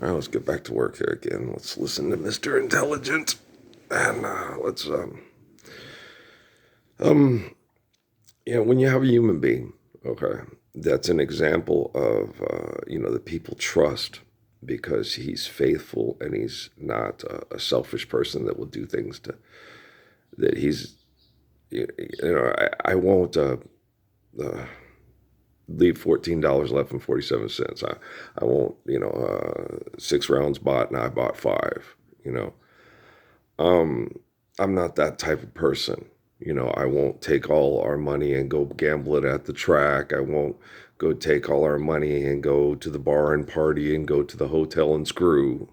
All right, let's get back to work here again. Let's listen to Mr. Intelligent. And let's, um, when you have a human being, okay, that's an example of, that people trust because he's faithful and he's not a selfish person that will do things that he's, I won't uh, leave $14 left and 47 cents. I won't, 6 rounds bought and I bought five, you know. Um, I'm not that type of person. I won't take all our money and go gamble it at the track. I won't go take all our money and go to the bar and party and go to the hotel and screw.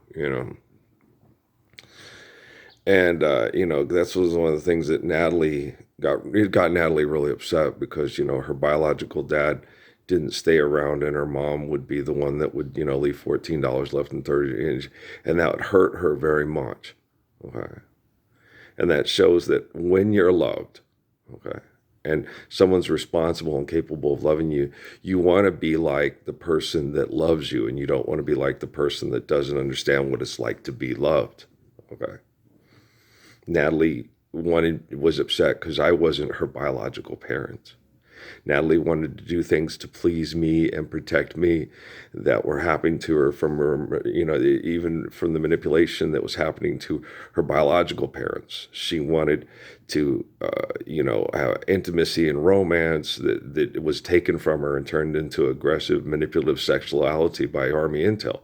And, that's was one of the things that it got Natalie really upset because, her biological dad didn't stay around and her mom would be the one that would, leave $14 left in 30 inch. And that would hurt her very much. Okay. And that shows that when you're loved, okay, and someone's responsible and capable of loving you, you want to be like the person that loves you, and you don't want to be like the person that doesn't understand what it's like to be loved. Okay. Natalie was upset because I wasn't her biological parent. Natalie wanted to do things to please me and protect me that were happening to her from her, even from the manipulation that was happening to her biological parents. She wanted to, have intimacy and romance that was taken from her and turned into aggressive, manipulative sexuality by Army Intel.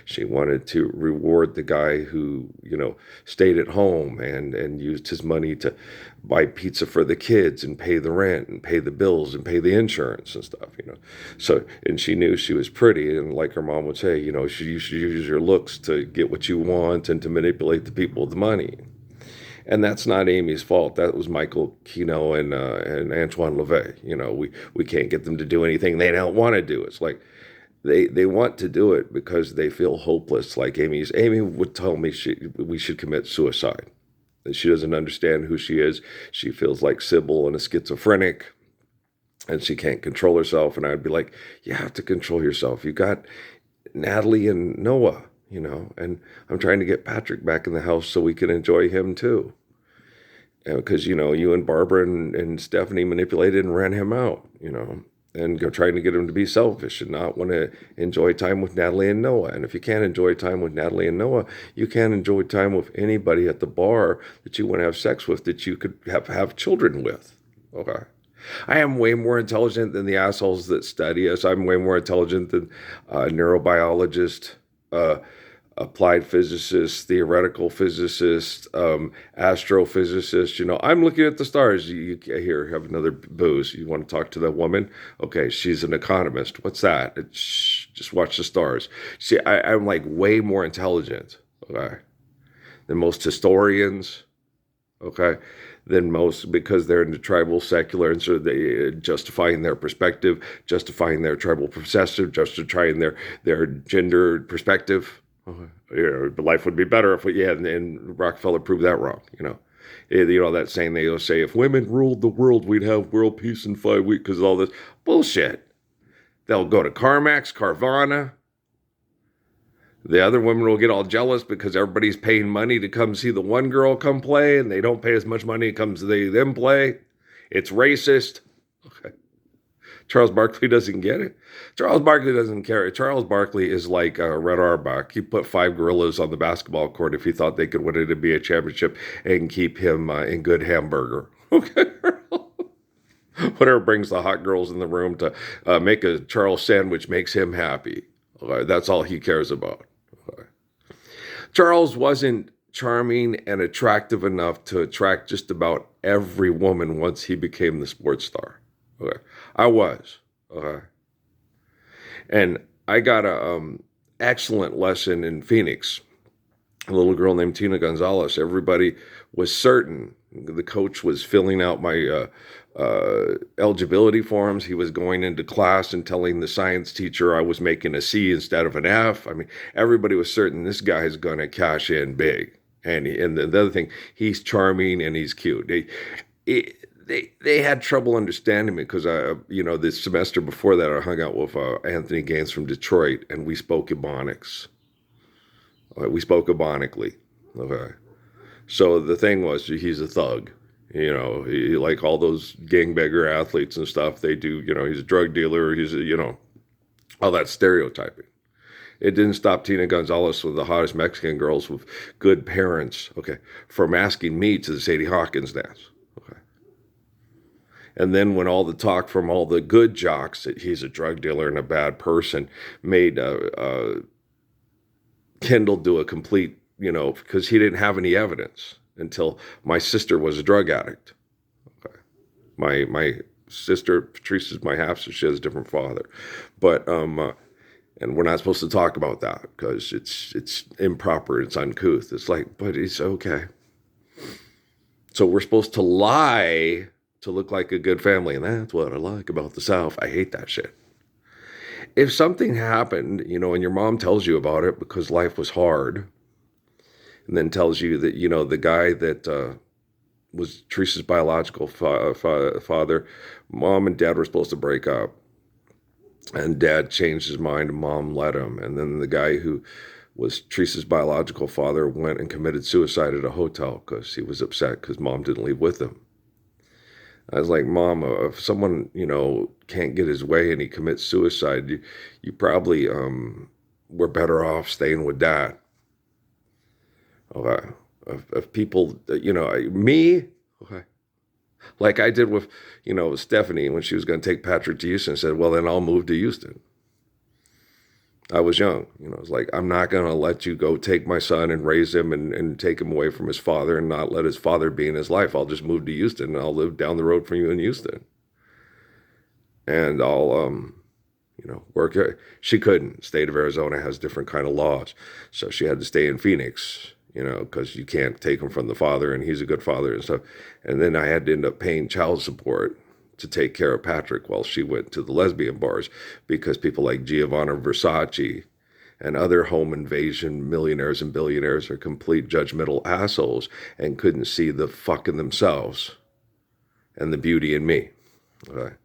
She wanted to reward the guy who, stayed at home and used his money to buy pizza for the kids and pay the rent and pay the bills and pay the insurance and stuff. So, and she knew she was pretty, and like her mom would say, you should use your looks to get what you want and to manipulate the people with the money. And that's not Amy's fault. That was Michael Kino and Antoine LaVey. We can't get them to do anything they don't want to do. It's like they want to do it because they feel hopeless. Like Amy would tell me we should commit suicide. She doesn't understand who she is. She feels like Sybil and a schizophrenic, and she can't control herself. And I'd be like, you have to control yourself. You got Natalie and Noah, and I'm trying to get Patrick back in the house so we can enjoy him too. Because, you and Barbara and Stephanie manipulated and ran him out, and go trying to get him to be selfish and not want to enjoy time with Natalie and Noah. And if you can't enjoy time with Natalie and Noah, you can't enjoy time with anybody at the bar that you want to have sex with, that you could have children with. Okay. I am way more intelligent than the assholes that study us. I'm way more intelligent than neurobiologists, applied physicists, theoretical physicists, astrophysicists. I'm looking at the stars. You here have another booze. You want to talk to that woman? Okay, she's an economist. What's that? Just watch the stars. See, I'm like way more intelligent, okay, than most historians, okay, than most, because they're into tribal secular, and so they justifying their perspective, justifying their tribal perspective, justifying their gender perspective. Life would be better if and Rockefeller proved that wrong. That saying they say, if women ruled the world, we'd have world peace in 5 weeks, because all this bullshit. They'll go to CarMax, Carvana. The other women will get all jealous because everybody's paying money to come see the one girl come play, and they don't pay as much money to come see them play. It's racist. Okay. Charles Barkley doesn't get it. Charles Barkley doesn't care. Charles Barkley is like Red Auerbach. He put 5 gorillas on the basketball court if he thought they could win it and be a championship and keep him in good hamburger. Okay. Whatever brings the hot girls in the room to make a Charles sandwich makes him happy. Okay. That's all he cares about. Okay. Charles wasn't charming and attractive enough to attract just about every woman once he became the sports star. Okay. I was. Okay. And I got a excellent lesson in Phoenix. A little girl named Tina Gonzalez. Everybody was certain. The coach was filling out my eligibility forms. He was going into class and telling the science teacher I was making a C instead of an F. I mean, everybody was certain this guy is going to cash in big. And the other thing, he's charming and he's cute. They had trouble understanding me because this semester before that I hung out with Anthony Gaines from Detroit, and we spoke Ebonics. We spoke Ebonically. Okay. So the thing was, he's a thug. Like all those gangbanger athletes and stuff, they do, he's a drug dealer, all that stereotyping. It didn't stop Tina Gonzalez, with the hottest Mexican girls with good parents, okay, from asking me to the Sadie Hawkins dance. Okay. And then when all the talk from all the good jocks that he's a drug dealer and a bad person made Kendall do a complete, because he didn't have any evidence until my sister was a drug addict. Okay. My sister, Patrice, is my half, so she has a different father. But and we're not supposed to talk about that because it's improper, it's uncouth. It's like, but it's okay. So we're supposed to lie to look like a good family, and that's what I like about the South. I hate that shit. If something happened, and your mom tells you about it because life was hard, and then tells you that, the guy that was Teresa's biological father, mom and dad were supposed to break up. And dad changed his mind and mom let him. And then the guy who was Teresa's biological father went and committed suicide at a hotel because he was upset because mom didn't leave with him. I was like, Mom, if someone, can't get his way and he commits suicide, you probably were better off staying with dad. Okay. If people, me, okay, like I did with, Stephanie when she was going to take Patrick to Houston, said, well, then I'll move to Houston. I was young, it's like, I'm not going to let you go take my son and raise him and take him away from his father and not let his father be in his life. I'll just move to Houston and I'll live down the road from you in Houston. And I'll, work. She couldn't. State of Arizona has different kind of laws. So she had to stay in Phoenix, because you can't take him from the father and he's a good father and stuff. And then I had to end up paying child support to take care of Patrick while she went to the lesbian bars because people like Giovanna Versace and other home invasion millionaires and billionaires are complete judgmental assholes and couldn't see the fuck in themselves and the beauty in me. Okay.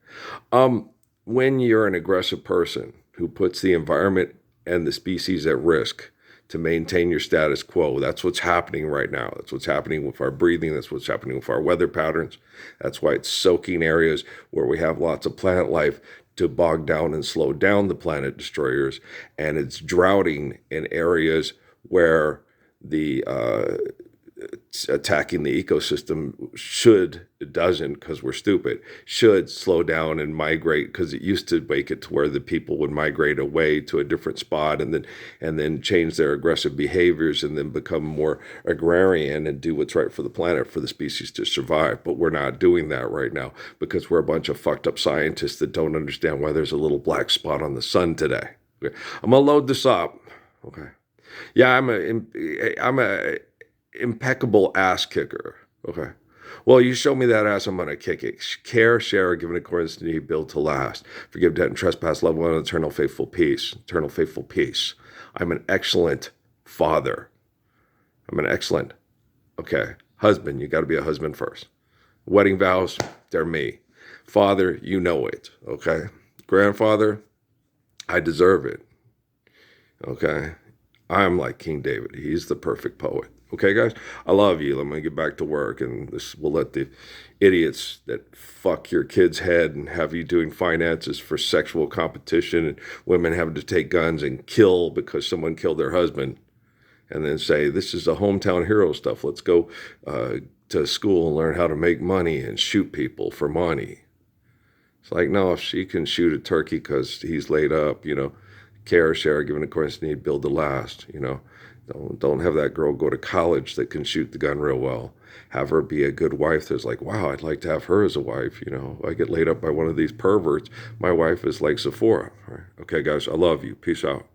When you're an aggressive person who puts the environment and the species at risk to maintain your status quo. That's what's happening right now. That's what's happening with our breathing. That's what's happening with our weather patterns. That's why it's soaking areas where we have lots of plant life to bog down and slow down the planet destroyers. And it's droughting in areas where the attacking the ecosystem it doesn't because we're stupid, should slow down and migrate because it used to make it to where the people would migrate away to a different spot and then change their aggressive behaviors and then become more agrarian and do what's right for the planet for the species to survive. But we're not doing that right now because we're a bunch of fucked up scientists that don't understand why there's a little black spot on the sun today. Okay. I'm gonna load this up. Okay. Yeah, I'm a impeccable ass kicker. Okay. Well, you show me that ass, I'm going to kick it. Care, share, give in accordance to need, build to last. Forgive debt and trespass, love one, eternal faithful peace. Eternal faithful peace. I'm an excellent father. I'm an excellent, husband. You got to be a husband first. Wedding vows, they're me. Father, you know it. Okay. Grandfather, I deserve it. Okay. I'm like King David. He's the perfect poet. Okay, guys, I love you. I'm going to get back to work, and we'll let the idiots that fuck your kid's head and have you doing finances for sexual competition and women having to take guns and kill because someone killed their husband and then say, this is the hometown hero stuff. Let's go to school and learn how to make money and shoot people for money. It's like, no, if she can shoot a turkey because he's laid up, care, share, give in accordance to need, build to last, Don't have that girl go to college that can shoot the gun real well. Have her be a good wife that's like, wow, I'd like to have her as a wife. I get laid up by one of these perverts. My wife is like Sephora. All right. Okay, guys, I love you. Peace out.